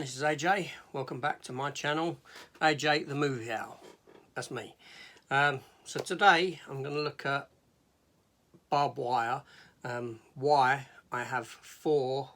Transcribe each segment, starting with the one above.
this is AJ. Welcome back to my channel, AJ the Movie Owl. That's me. So today I'm going to look at Barbed Wire. Why I have 4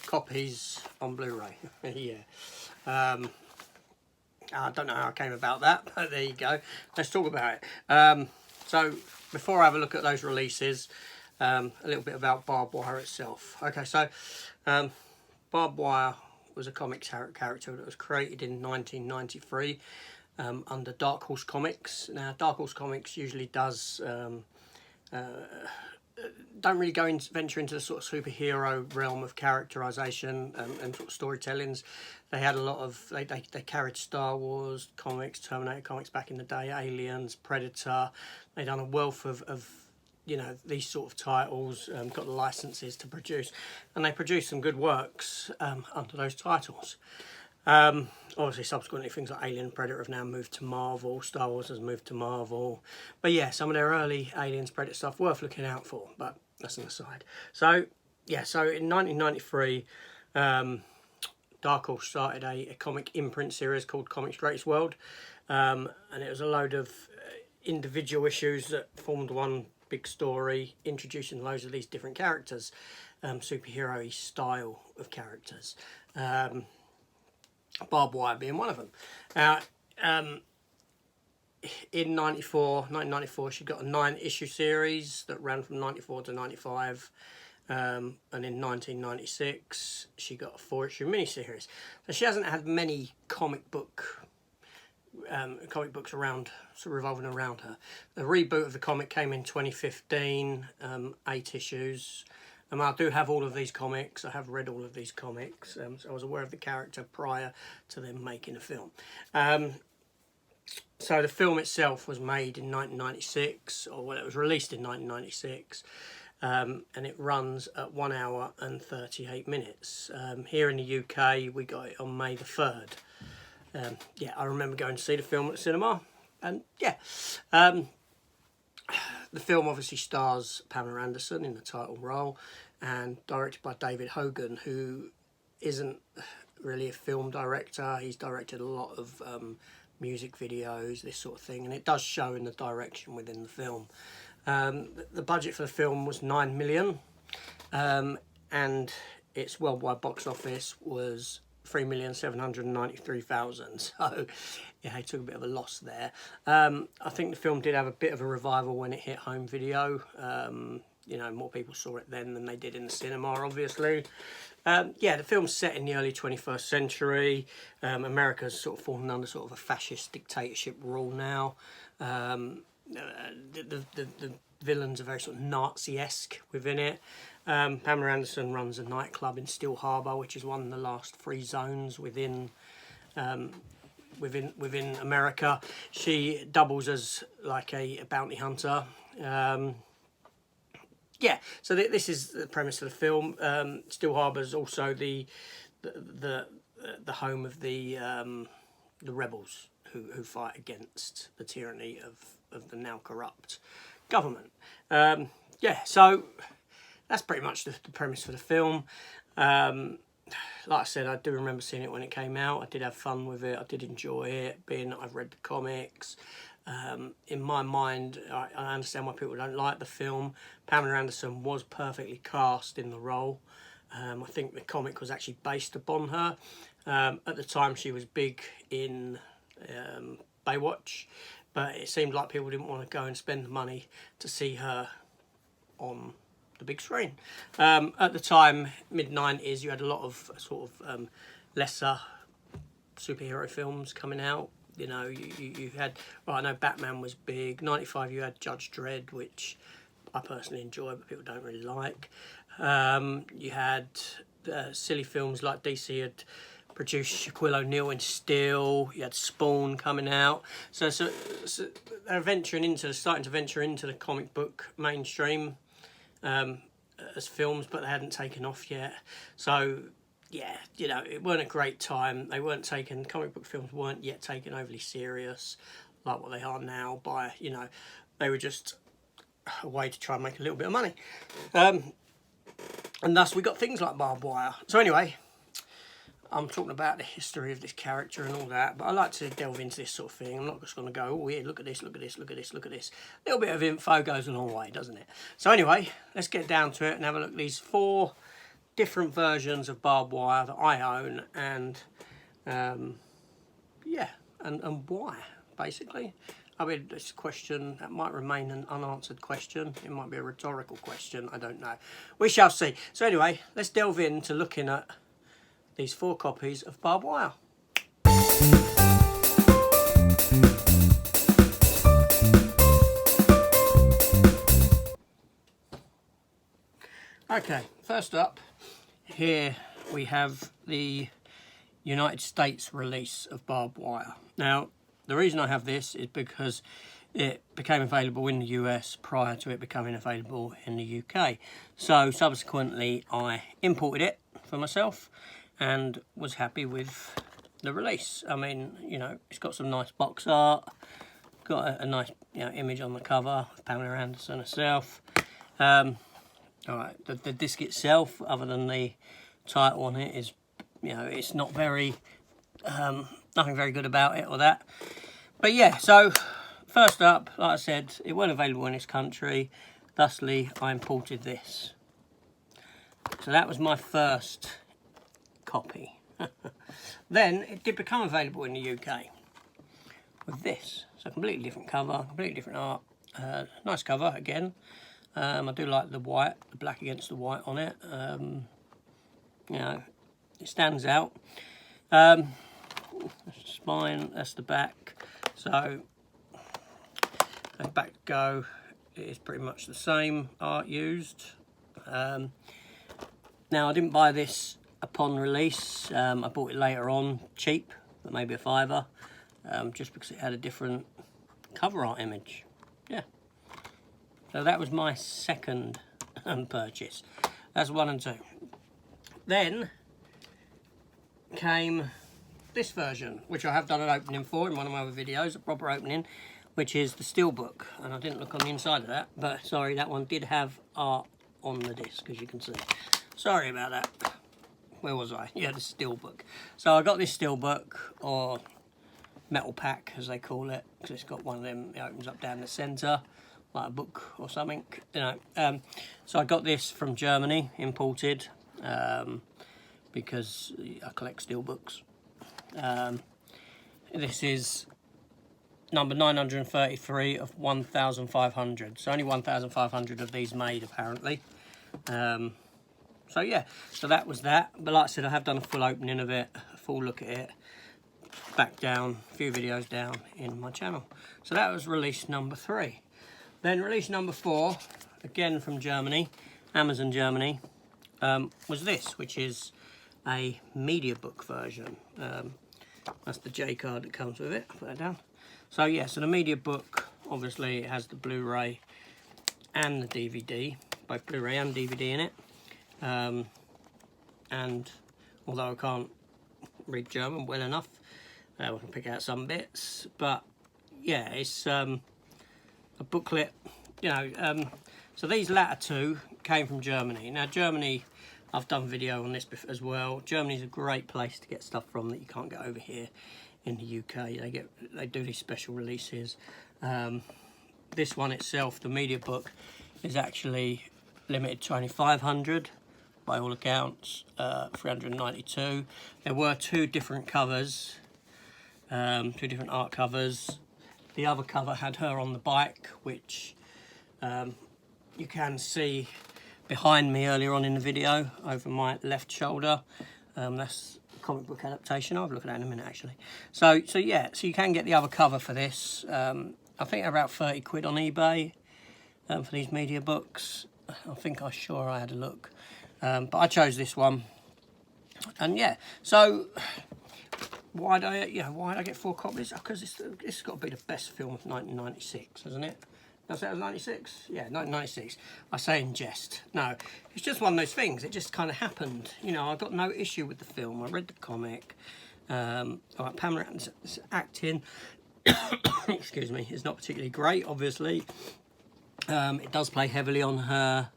copies on Blu-ray. Yeah. I don't know how I came about that, but there you go. Let's talk about it. So before I have a look at those releases, a little bit about Barbed Wire itself. Okay, so Barbed Wire was a comic character that was created in 1993 under Dark Horse Comics. Now, Dark Horse Comics usually does don't really venture into the sort of superhero realm of characterization and sort of storytellings. They had a lot of they carried Star Wars comics, Terminator comics back in the day, Aliens, Predator. They done a wealth of you know, these sort of titles, got the licenses to produce, and they produced some good works under those titles. Obviously, subsequently, things like Alien and Predator have now moved to Marvel, Star Wars has moved to Marvel, but yeah, some of their early Aliens, Predator stuff worth looking out for, but that's an aside. So, yeah, so in 1993, Dark Horse started a comic imprint series called Comics Greatest World, and it was a load of individual issues that formed one big story, introducing loads of these different characters, superhero-y style of characters, Barbed Wire being one of them. In 1994 she got a 9-issue series that ran from 94 to 95, and in 1996 she got a 4-issue miniseries. So she hasn't had many comic books around, sort of revolving around her. The reboot of the comic came in 2015, 8 issues. I do have all of these comics. I have read all of these comics, so I was aware of the character prior to them making a film. So the film itself was made in 1996, or well, it was released in 1996, and it runs at 1 hour and 38 minutes. Here in the UK, we got it on May the 3rd. Yeah, I remember going to see the film at the cinema, and yeah, the film obviously stars Pamela Anderson in the title role, and directed by David Hogan, who isn't really a film director. He's directed a lot of music videos, this sort of thing, and it does show in the direction within the film. The budget for the film was $9 million, and its worldwide box office was $3,793,000. So yeah, he took a bit of a loss there. I think the film did have a bit of a revival when it hit home video. You know, more people saw it then than they did in the cinema, obviously. Yeah, the film's set in the early 21st century. America's sort of fallen under sort of a fascist dictatorship rule now. The villains are very sort of Nazi-esque within it. Pamela Anderson runs a nightclub in Still Harbour, which is one of the last free zones within America. She doubles as like a bounty hunter. Yeah, so this is the premise of the film. Still Harbour is also the home of the rebels who fight against the tyranny of the now corrupt government. Yeah, so that's pretty much the premise for the film. Like I said, I do remember seeing it when it came out. I did have fun with it. I did enjoy it, being that I've read the comics. In my mind, I understand why people don't like the film. Pamela Anderson was perfectly cast in the role. I think the comic was actually based upon her. At the time, she was big in Baywatch, but it seemed like people didn't want to go and spend the money to see her on the big screen. At the time, mid-90s, you had a lot of sort of lesser superhero films coming out. You know, you had, well, I know Batman was big. 95, you had Judge Dredd, which I personally enjoy, but people don't really like. You had silly films like DC had produced Shaquille O'Neal in Steel. You had Spawn coming out. So they're starting to venture into the comic book mainstream as films, but they hadn't taken off yet. So yeah, you know, it weren't a great time. Comic book films weren't yet taken overly serious like what they are now by, you know, they were just a way to try and make a little bit of money. And thus we got things like Barbed Wire. So anyway, I'm talking about the history of this character and all that, but I like to delve into this sort of thing. I'm not just going to go, oh yeah, look at this, look at this, look at this, look at this. A little bit of info goes a long way, doesn't it? So anyway, let's get down to it and have a look at these 4 different versions of barbed wire that I own, and yeah, and why, basically. I mean, this question that might remain an unanswered question. It might be a rhetorical question, I don't know. We shall see. So anyway, let's delve into looking at these 4 copies of barbed wire. Okay, first up, here we have the United States release of barbed wire. Now, the reason I have this is because it became available in the US prior to it becoming available in the UK. So subsequently I imported it for myself and was happy with the release. I mean, you know, it's got some nice box art, got a nice, you know, image on the cover of Pamela Anderson herself. All right, the disc itself, other than the title on it, is, you know, it's not very, nothing very good about it or that. But yeah, so first up, like I said, it wasn't available in this country, thusly I imported this. So that was my first copy. Then it did become available in the UK with this. So completely different cover, completely different art. Nice cover again. I do like the white, the black against the white on it. You know, it stands out. That's the spine, that's the back. So, as back go, it is pretty much the same art used. Now, I didn't buy this upon release. I bought it later on, cheap, but maybe a £5, just because it had a different cover art image. Yeah. So that was my second purchase. That's 1 and 2. Then came this version, which I have done an opening for in one of my other videos, a proper opening, which is the Steelbook. And I didn't look on the inside of that, but sorry, that one did have art on the disc, as you can see. Sorry about that. Where was I? Yeah, the Steelbook. So I got this Steelbook, or metal pack as they call it, because it's got one of them, it opens up down the centre, like a book or something, you know. So I got this from Germany, imported, because I collect Steelbooks. This is number 933 of 1,500. So only 1,500 of these made, apparently. So yeah, so that was that. But like I said, I have done a full opening of it, a full look at it, back down, a few videos down in my channel. So that was release number 3. Then release number 4, again from Germany, Amazon Germany, was this, which is a media book version. That's the J card that comes with it. I'll put that down. So yeah, so the media book, obviously it has the Blu-ray and the DVD, both Blu-ray and DVD in it. And although I can't read German well enough, I can pick out some bits. But yeah, it's a booklet, you know. So these latter 2 came from Germany. Now Germany, I've done a video on this as well. Germany's a great place to get stuff from that you can't get over here in the UK. They do these special releases. This one itself, the media book, is actually limited to only 500 by all accounts, 392. There were 2 different covers, 2 different art covers. The other cover had her on the bike, which you can see behind me earlier on in the video, over my left shoulder. That's a comic book adaptation. I'll look at that in a minute, actually. So yeah, so you can get the other cover for this. I think they're about 30 quid on eBay for these media books. I think I had a look. But I chose this one. And yeah, so why did I get 4 copies? Because this has got to be the best film of 1996, hasn't it? Did I say it was 96? Yeah, 1996. I say in jest. No, it's just one of those things. It just kind of happened. You know, I got no issue with the film. I read the comic. Pamela Anderson's acting, excuse me, is not particularly great, obviously. It does play heavily on her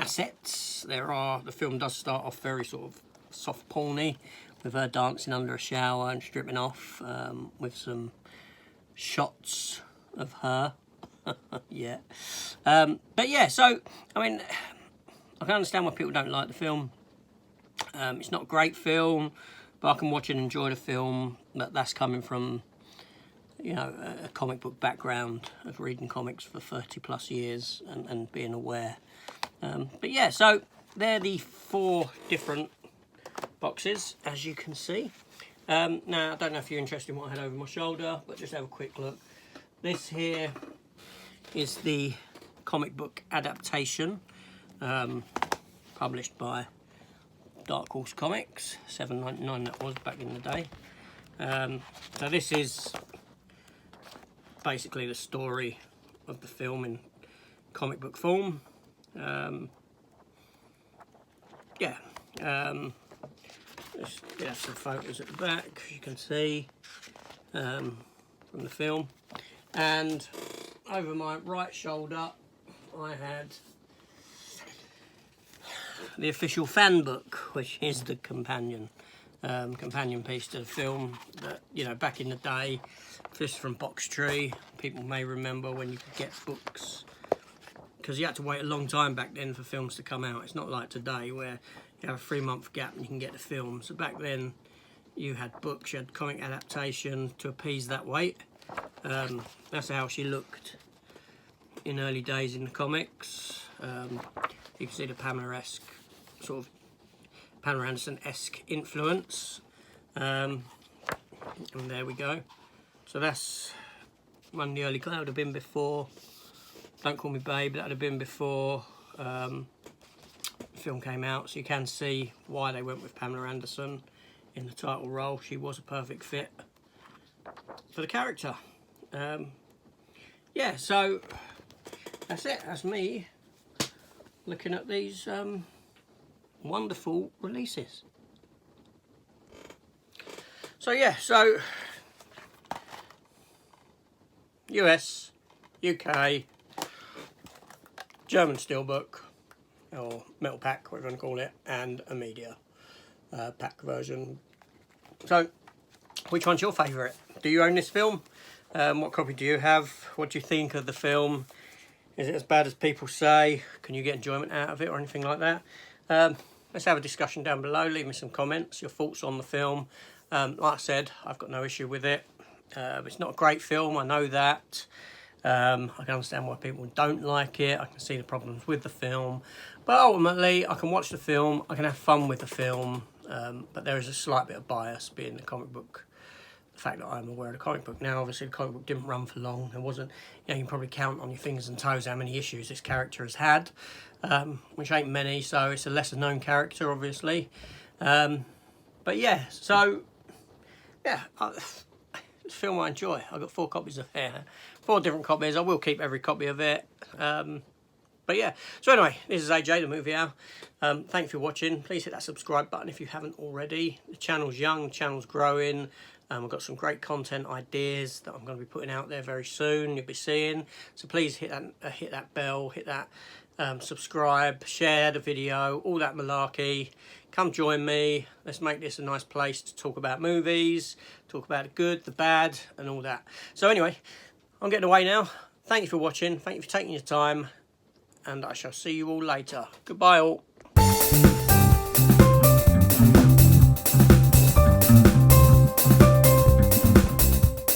assets. The film does start off very sort of soft porny, with her dancing under a shower and stripping off, with some shots of her. Yeah. But yeah, so, I mean, I can understand why people don't like the film. It's not a great film, but I can watch and enjoy the film. But that's coming from, you know, a comic book background of reading comics for 30 plus years and being aware. But yeah, so they're the 4 different boxes, as you can see. Now, I don't know if you're interested in what I had over my shoulder, but just have a quick look. This here is the comic book adaptation, published by Dark Horse Comics, $7.99 that was back in the day. So this is basically the story of the film in comic book form. Yeah, let's get some photos at the back, as you can see, from the film. And over my right shoulder, I had the official fan book, which is the companion piece to the film. That, you know, back in the day, this from Box Tree, people may remember when you could get books, because you had to wait a long time back then for films to come out. It's not like today where you have a 3-month gap and you can get the film. So back then you had books, you had comic adaptation to appease that wait. That's how she looked in early days in the comics. You can see the Pamela-esque, sort of Pamela Anderson-esque influence. And there we go. So that's one of the early, that would have been before Don't Call Me Babe, that would have been before the film came out. So you can see why they went with Pamela Anderson in the title role. She was a perfect fit for the character. Yeah, so that's it. That's me looking at these wonderful releases. So yeah, so US, UK, German steelbook, or metal pack, whatever you want to call it, and a media pack version. So, which one's your favourite? Do you own this film? What copy do you have? What do you think of the film? Is it as bad as people say? Can you get enjoyment out of it or anything like that? Let's have a discussion down below. Leave me some comments, your thoughts on the film. Like I said, I've got no issue with it. It's not a great film, I know that. I can understand why people don't like it. I can see the problems with the film. But ultimately, I can watch the film, I can have fun with the film. But there is a slight bit of bias being the comic book. The fact that I'm aware of the comic book. Now, obviously, the comic book didn't run for long. There wasn't, you know, you can probably count on your fingers and toes how many issues this character has had, which ain't many, so it's a lesser known character, obviously. But yeah, so, yeah, it's a film I enjoy. I've got 4 copies of it, 4 different copies. I will keep every copy of it. But yeah, so anyway, this is AJ, the Movie Hour. Thanks for watching. Please hit that subscribe button if you haven't already. The channel's young, the channel's growing. I've got some great content ideas that I'm going to be putting out there very soon. You'll be seeing. So please hit that bell, hit that subscribe, share the video, all that malarkey. Come join me. Let's make this a nice place to talk about movies, talk about the good, the bad, and all that. So anyway, I'm getting away now. Thank you for watching. Thank you for taking your time. And I shall see you all later. Goodbye all.